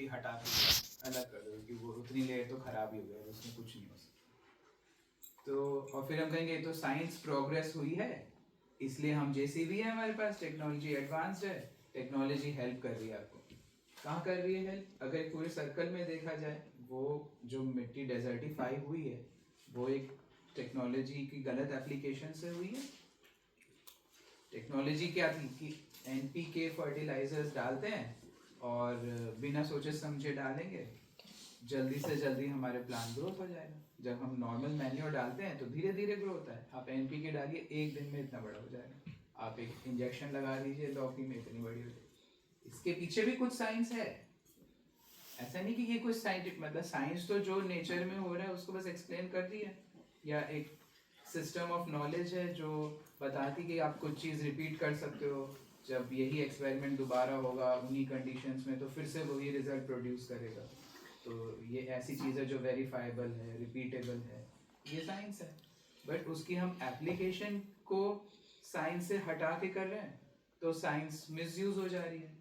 कि हटा के अलग कर दो कि वो उतनी लेयर तो खराब ही हो गया, उसमें कुछ नहीं हो सकता। तो और फिर हम कहेंगे ये तो साइंस प्रोग्रेस हुई है, इसलिए हम जैसी भी है हमारे पास टेक्नोलॉजी एडवांस्ड है, टेक्नोलॉजी हेल्प कर रही है आपको। कहाँ कर रही है हेल्प? अगर पूरे सर्कल में देखा जाए, वो जो मिट्टी डेजर्टिफाई हुई है वो एक टेक्नोलॉजी की गलत एप्लीकेशन से हुई है। टेक्नोलॉजी क्या थी कि एनपीके फर्टिलाइजर्स डालते हैं और बिना सोचे समझे डालेंगे, जल्दी से जल्दी हमारे प्लांट ग्रोथ हो जाएगा। जब हम नॉर्मल मैन्योर डालते हैं तो धीरे धीरे ग्रो होता है। आप एनपीके डालिए, एक दिन में इतना बड़ा हो जाएगा। आप एक इंजेक्शन लगा दीजिए लौकी में, इतनी बड़ी हो जाएगी। इसके पीछे भी कुछ साइंस है, ऐसा नहीं कि ये कुछ साइंटिफिक, मतलब साइंस तो जो नेचर में हो रहा है उसको बस एक्सप्लेन कर दी है, या एक सिस्टम ऑफ नॉलेज है जो बताती कि आप कुछ चीज़ रिपीट कर सकते हो, जब यही एक्सपेरिमेंट दोबारा होगा उन्हीं कंडीशंस में तो फिर से वही रिजल्ट प्रोड्यूस करेगा। तो ये ऐसी चीज़ है जो वेरीफाइबल है, रिपीटेबल है, ये साइंस है। बट उसकी हम एप्लीकेशन को साइंस से हटा के कर रहे हैं तो साइंस मिसयूज हो जा रही है।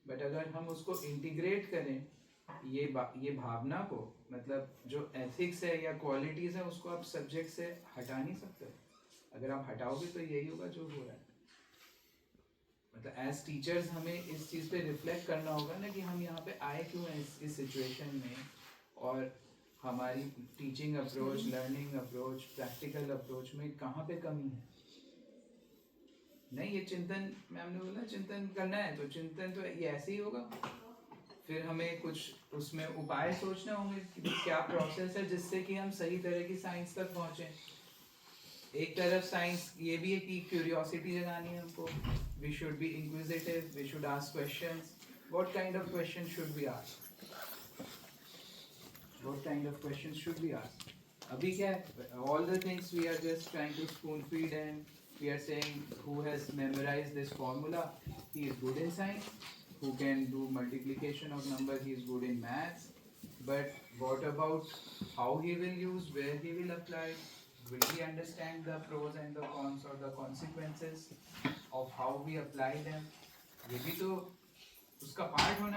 बट अगर हम उसको इंटीग्रेट करें, ये भावना को, मतलब जो एथिक्स है या क्वालिटीज़ है उसको आप सब्जेक्ट से हटा नहीं सकते। अगर आप हटाओगे तो यही होगा जो हो रहा है। मतलब एज टीचर्स हमें इस चीज़ पे रिफ्लेक्ट करना होगा ना कि हम यहाँ पे आए क्यों हैं इस सिचुएशन में, और हमारी teaching approach, learning approach, practical approach में कहाँ पे कमी है। नहीं, ये चिंतन, मैम ने बोला चिंतन करना है तो चिंतन तो ये ऐसे ही होगा। फिर हमें कुछ उसमें उपाय सोचने होंगे कि क्या प्रोसेस है जिससे कि हम सही तरह की साइंस तक पहुँचें। एक तरफ साइंस ये भी है कि क्यूरियोसिटी जगानी है हमको, we should be inquisitive, we should ask questions. What kind of question should be asked? What kind of question should be asked? अभी क्या है, all the things we are just trying to spoon feed and we are saying who has memorized this formula, he is good in science. Who can do multiplication of numbers, he is good in maths. But what about how he will use, where he will apply? Will he understand the pros and the cons or the consequences of how we apply them? ये भी तो उसका part होना